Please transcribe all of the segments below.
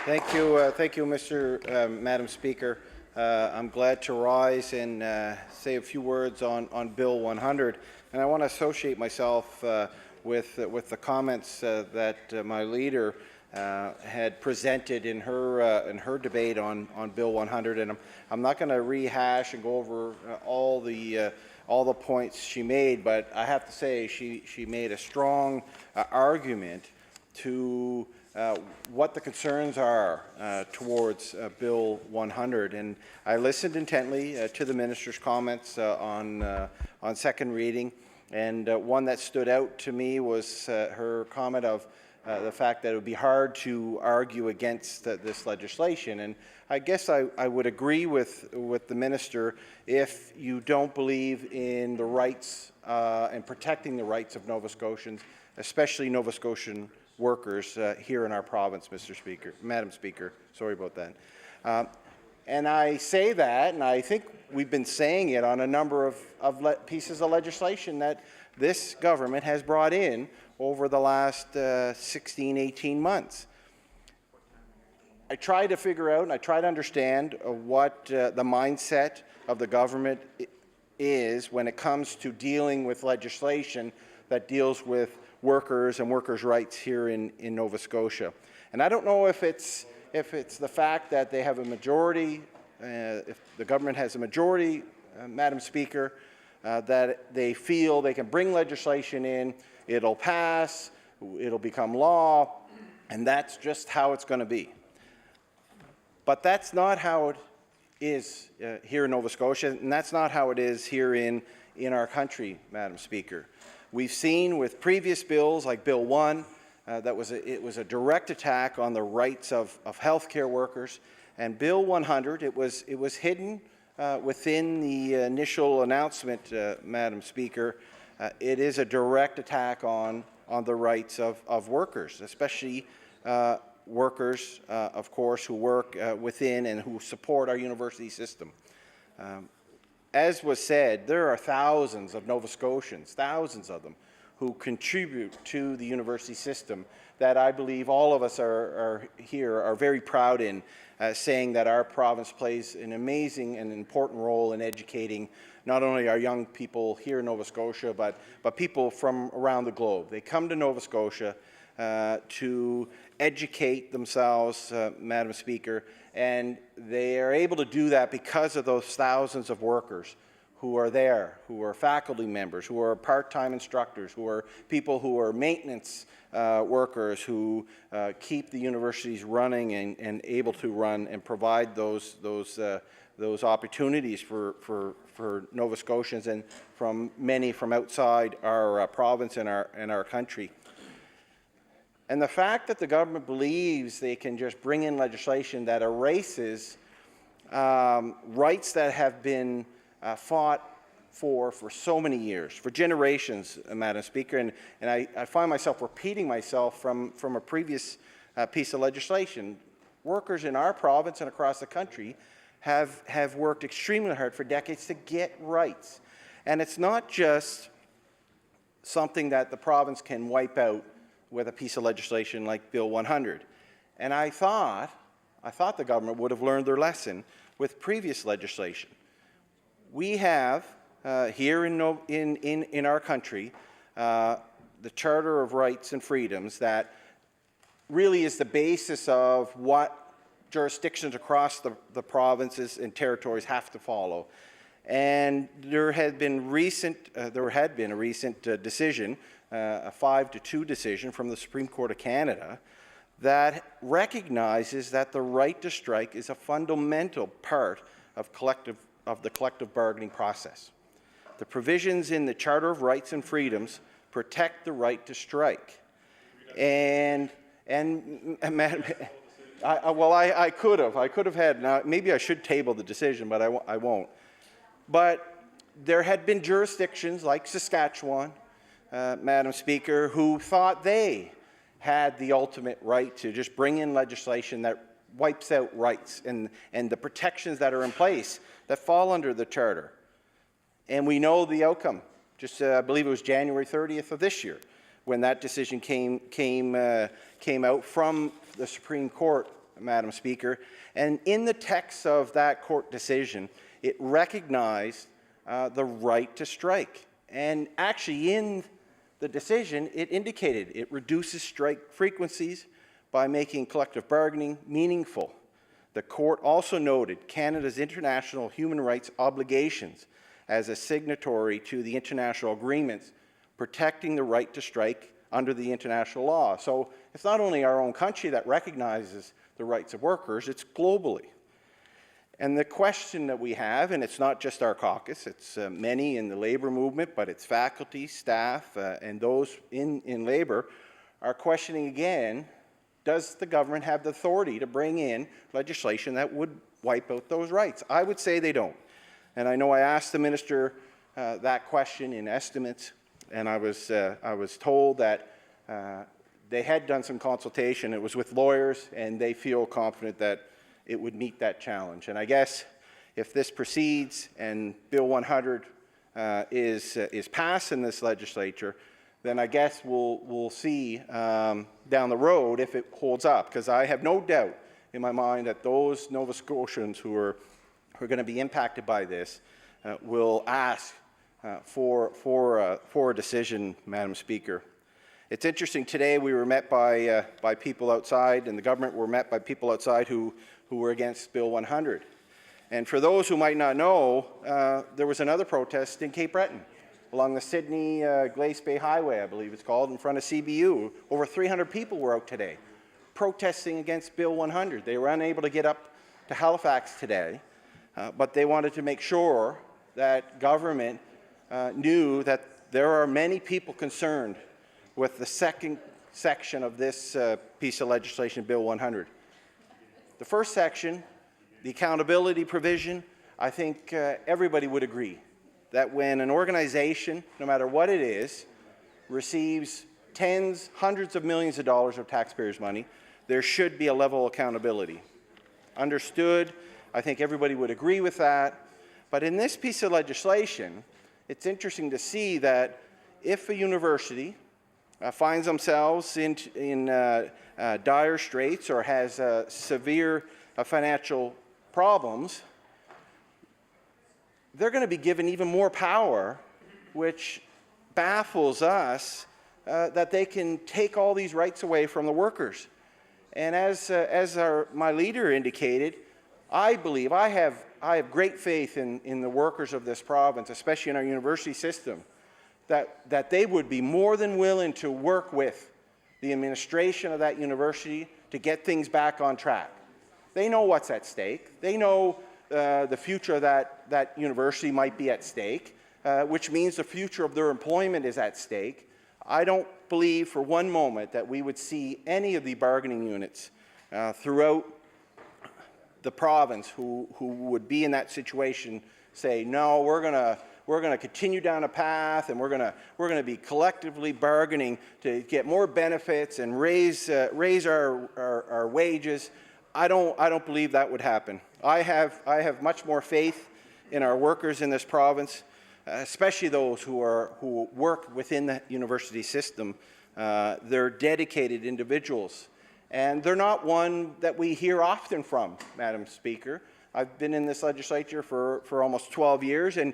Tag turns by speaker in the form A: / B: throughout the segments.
A: Thank you, Madam Speaker. I'm glad to rise and say a few words on Bill 100, and I want to associate myself with the comments that my leader had presented in her debate on Bill 100, and I'm not going to rehash and go over all the points she made, but I have to say she made a strong argument to what the concerns are towards Bill 100, and I listened intently to the minister's comments on second reading, and one that stood out to me was her comment of the fact that it would be hard to argue against this legislation, and I guess I would agree with the minister if you don't believe in the rights and protecting the rights of Nova Scotians, especially Nova Scotian workers here in our province, Madam Speaker. Sorry about that. And I say that, and I think we've been saying it on a number of pieces of legislation that this government has brought in over the last 16, 18 months. I try to figure out and I try to understand what the mindset of the government is when it comes to dealing with legislation that deals with workers and workers' rights here in Nova Scotia. And I don't know if it's the fact that they have a majority, if the government has a majority, Madam Speaker, that they feel they can bring legislation in, it'll pass, it'll become law, and that's just how it's going to be. But that's not how it is here in Nova Scotia, and that's not how it is here in our country, Madam Speaker. We've seen with previous bills like Bill 1, it was a direct attack on the rights of healthcare workers, and Bill 100, it was hidden within the initial announcement, Madam Speaker. It is a direct attack on the rights of workers, especially workers, of course, who work within and who support our university system. As was said, there are thousands of Nova Scotians, thousands of them, who contribute to the university system that I believe all of us are very proud in, saying that our province plays an amazing and important role in educating not only our young people here in Nova Scotia, but people from around the globe. They come to Nova Scotia to educate themselves, Madam Speaker, and they are able to do that because of those thousands of workers who are there, who are faculty members, who are part-time instructors, who are people who are maintenance workers, who keep the universities running and able to run and provide those opportunities for Nova Scotians and from many from outside our province and our country. And the fact that the government believes they can just bring in legislation that erases rights that have been fought for so many years, for generations, Madam Speaker, and I find myself repeating myself from a previous piece of legislation. Workers in our province and across the country have worked extremely hard for decades to get rights. And it's not just something that the province can wipe out with a piece of legislation like Bill 100. And I thought the government would have learned their lesson with previous legislation. We have here in our country the Charter of Rights and Freedoms that really is the basis of what jurisdictions across the provinces and territories have to follow. And there had been a recent decision, a 5-2 decision from the Supreme Court of Canada, that recognizes that the right to strike is a fundamental part of the collective bargaining process. The provisions in the Charter of Rights and Freedoms protect the right to strike. And Madam, I could have had. Now maybe I should table the decision, but I won't. But there had been jurisdictions like Saskatchewan, Madam Speaker, who thought they had the ultimate right to just bring in legislation that wipes out rights and the protections that are in place that fall under the Charter. And we know the outcome. Just I believe it was January 30th of this year when that decision came out from the Supreme Court, Madam Speaker. And in the text of that court decision, it recognized the right to strike. And actually in the decision, it indicated it reduces strike frequencies by making collective bargaining meaningful. The court also noted Canada's international human rights obligations as a signatory to the international agreements protecting the right to strike under the international law. So it's not only our own country that recognizes the rights of workers, it's globally. And the question that we have, and it's not just our caucus, it's many in the labour movement, but it's faculty, staff, and those in labour, are questioning again, does the government have the authority to bring in legislation that would wipe out those rights? I would say they don't. And I know I asked the minister that question in estimates, and I was told that they had done some consultation. It was with lawyers, and they feel confident that it would meet that challenge. And I guess if this proceeds and Bill 100 is passed in this legislature, then I guess we'll see down the road if it holds up. Because I have no doubt in my mind that those Nova Scotians who are going to be impacted by this will ask for a decision, Madam Speaker. It's interesting, today we were met by people outside, and the government were met by people outside who were against Bill 100. And for those who might not know, there was another protest in Cape Breton along the Sydney Glace Bay Highway, I believe it's called, in front of CBU. Over 300 people were out today protesting against Bill 100. They were unable to get up to Halifax today, but they wanted to make sure that government knew that there are many people concerned with the second section of this piece of legislation, Bill 100. The first section, the accountability provision, I think everybody would agree that when an organization, no matter what it is, receives tens, hundreds of millions of dollars of taxpayers' money, there should be a level of accountability. Understood. I think everybody would agree with that. But in this piece of legislation, it's interesting to see that if a university finds themselves in dire straits or has severe financial problems, they're going to be given even more power, which baffles us that they can take all these rights away from the workers. And as my leader indicated, I believe, I have great faith in the workers of this province, especially in our university system, that they would be more than willing to work with the administration of that university to get things back on track. They know what's at stake. They know the future of that university might be at stake, which means the future of their employment is at stake. I don't believe for one moment that we would see any of the bargaining units throughout the province who would be in that situation say, no, we're going to continue down a path, and we're going to be collectively bargaining to get more benefits and raise our wages. I don't believe that would happen. I have much more faith in our workers in this province, especially those who work within the university system. They're dedicated individuals, and they're not one that we hear often from, Madam Speaker. I've been in this legislature for almost 12 years, and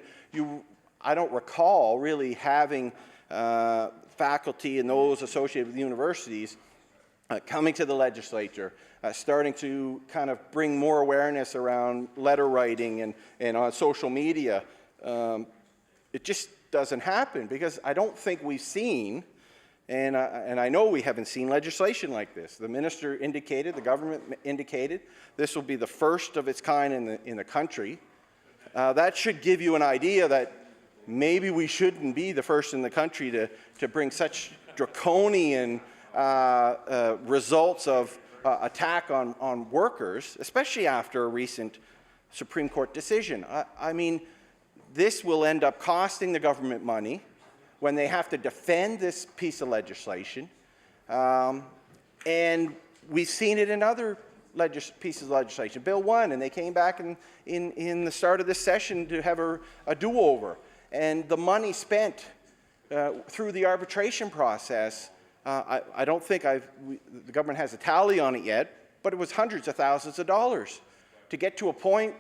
A: I don't recall really having faculty and those associated with universities coming to the legislature, starting to kind of bring more awareness around letter writing and on social media. It just doesn't happen because I don't think we've seen, and I know we haven't seen legislation like this. The minister indicated, the government indicated, this will be the first of its kind in the country. That should give you an idea that maybe we shouldn't be the first in the country to bring such draconian results of attack on workers, especially after a recent Supreme Court decision. I mean, this will end up costing the government money when they have to defend this piece of legislation. And we've seen it in other pieces of legislation. Bill 1, and they came back in the start of this session to have a do-over. And the money spent through the arbitration process, I don't think the government has a tally on it yet, but it was hundreds of thousands of dollars to get to a point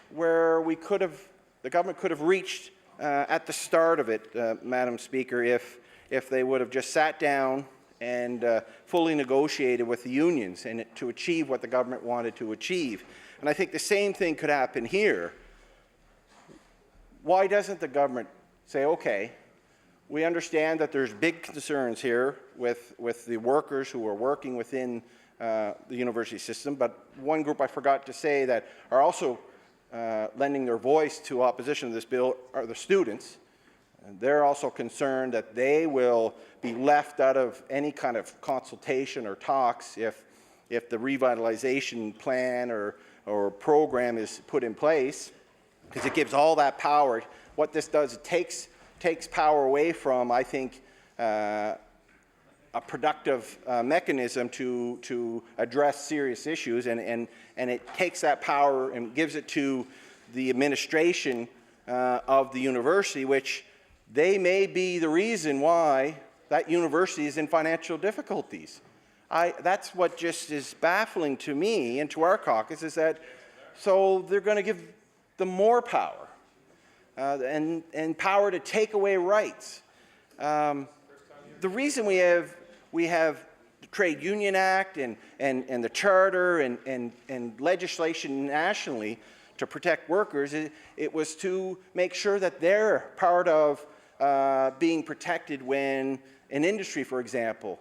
A: where the government could have reached at the start of it, Madam Speaker, if they would have just sat down and fully negotiated with the unions and to achieve what the government wanted to achieve. And I think the same thing could happen here. Why doesn't the government say, okay, we understand that there's big concerns here with the workers who are working within the university system, but one group I forgot to say that are also lending their voice to opposition to this bill are the students. And they're also concerned that they will be left out of any kind of consultation or talks if the revitalization plan or program is put in place, because it gives all that power. What this does, it takes power away from, I think, a productive mechanism to address serious issues, and it takes that power and gives it to the administration of the university, which they may be the reason why that university is in financial difficulties. That's what just is baffling to me and to our caucus, is that so they're going to give them more power and power to take away rights. The reason we have the Trade Union Act and the Charter and legislation nationally to protect workers, it was to make sure that they're part of being protected when an industry, for example,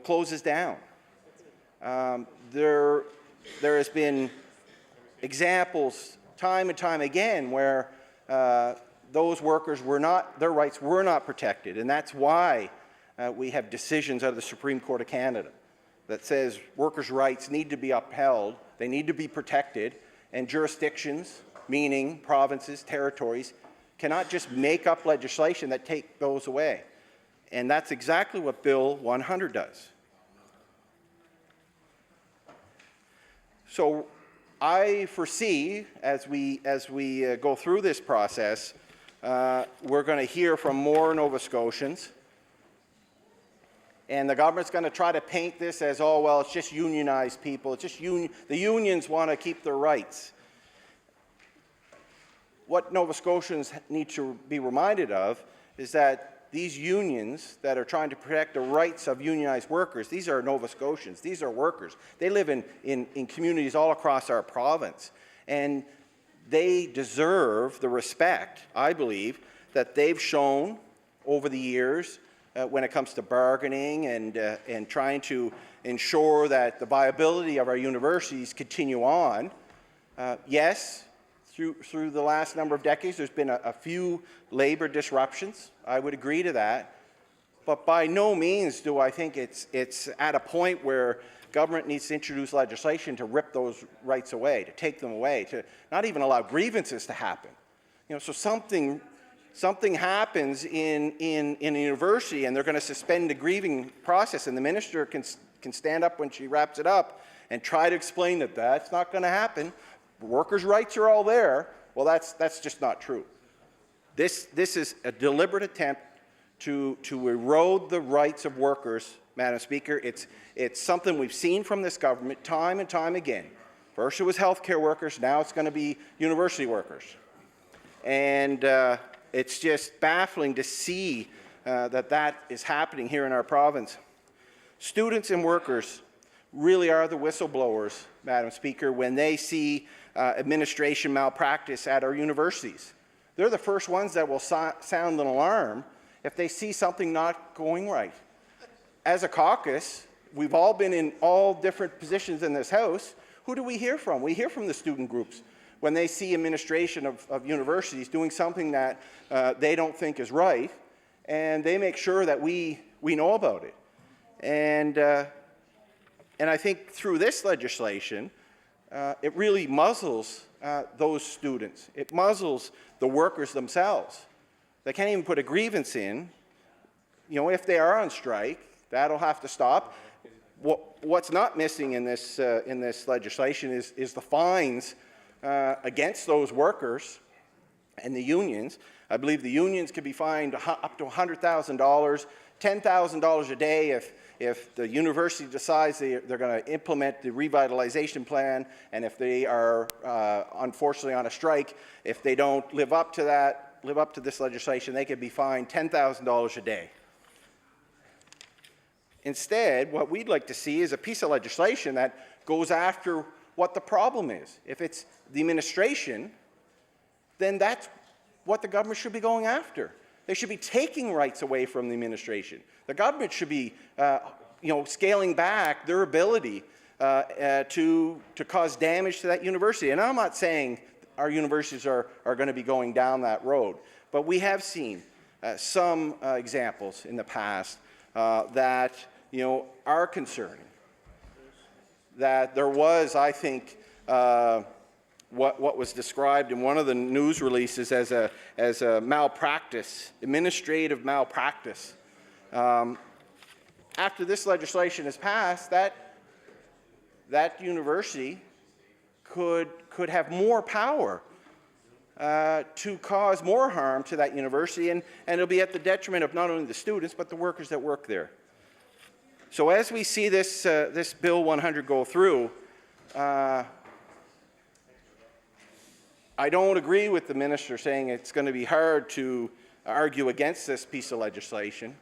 A: closes down. There has been examples time and time again where those workers their rights were not protected, and that's why we have decisions out of the Supreme Court of Canada that says workers' rights need to be upheld, they need to be protected, and jurisdictions, meaning provinces, territories, cannot just make up legislation that take those away. And that's exactly what Bill 100 does. So I foresee, as we go through this process, we're going to hear from more Nova Scotians, and the government's going to try to paint this as, oh, well, it's just unionized people, it's just the unions want to keep their rights. What Nova Scotians need to be reminded of is that these unions that are trying to protect the rights of unionized workers, these are Nova Scotians, these are workers. They live in communities all across our province, and they deserve the respect, I believe, that they've shown over the years when it comes to bargaining and trying to ensure that the viability of our universities continue on. Yes, through the last number of decades, there's been a few labor disruptions. I would agree to that. But by no means do I think it's at a point where government needs to introduce legislation to rip those rights away, to take them away, to not even allow grievances to happen. So something happens in a university and they're going to suspend the grieving process, and the minister can stand up when she wraps it up and try to explain that that's not going to happen. Workers' rights are all there. Well, that's just not true. This is a deliberate attempt to erode the rights of workers, Madam Speaker. It's something we've seen from this government time and time again. First it was healthcare workers, now it's going to be university workers. And it's just baffling to see that is happening here in our province. Students and workers really are the whistleblowers, Madam Speaker, when they see administration malpractice at our universities. They're the first ones that will sound an alarm if they see something not going right. As a caucus, we've all been in all different positions in this House. Who do we hear from? We hear from the student groups when they see administration of universities doing something that they don't think is right, and they make sure that we know about it. And I think through this legislation, it really muzzles those students. It muzzles the workers themselves. They can't even put a grievance in. If they are on strike, that'll have to stop. What's not missing in this legislation is the fines against those workers and the unions. I believe the unions could be fined up to $100,000, $10,000 a day if the university decides they're going to implement the revitalization plan, and if they are unfortunately on a strike, if they don't live up to this legislation, they could be fined $10,000 a day. Instead, what we'd like to see is a piece of legislation that goes after what the problem is. If it's the administration, then that's what the government should be going after. They should be taking rights away from the administration. The government should be, scaling back their ability to cause damage to that university. And I'm not saying our universities are going to be going down that road, but we have seen some examples in the past that are concerning. That there was, I think, what was described in one of the news releases as a malpractice, administrative malpractice. After this legislation is passed, that university could have more power to cause more harm to that university, and it'll be at the detriment of not only the students but the workers that work there. So as we see this Bill 100 go through, I don't agree with the minister saying it's going to be hard to argue against this piece of legislation.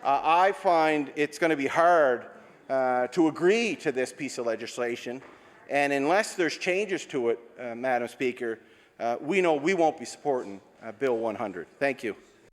A: I find it's going to be hard to agree to this piece of legislation, and unless there's changes to it, Madam Speaker, we know we won't be supporting Bill 100. Thank you.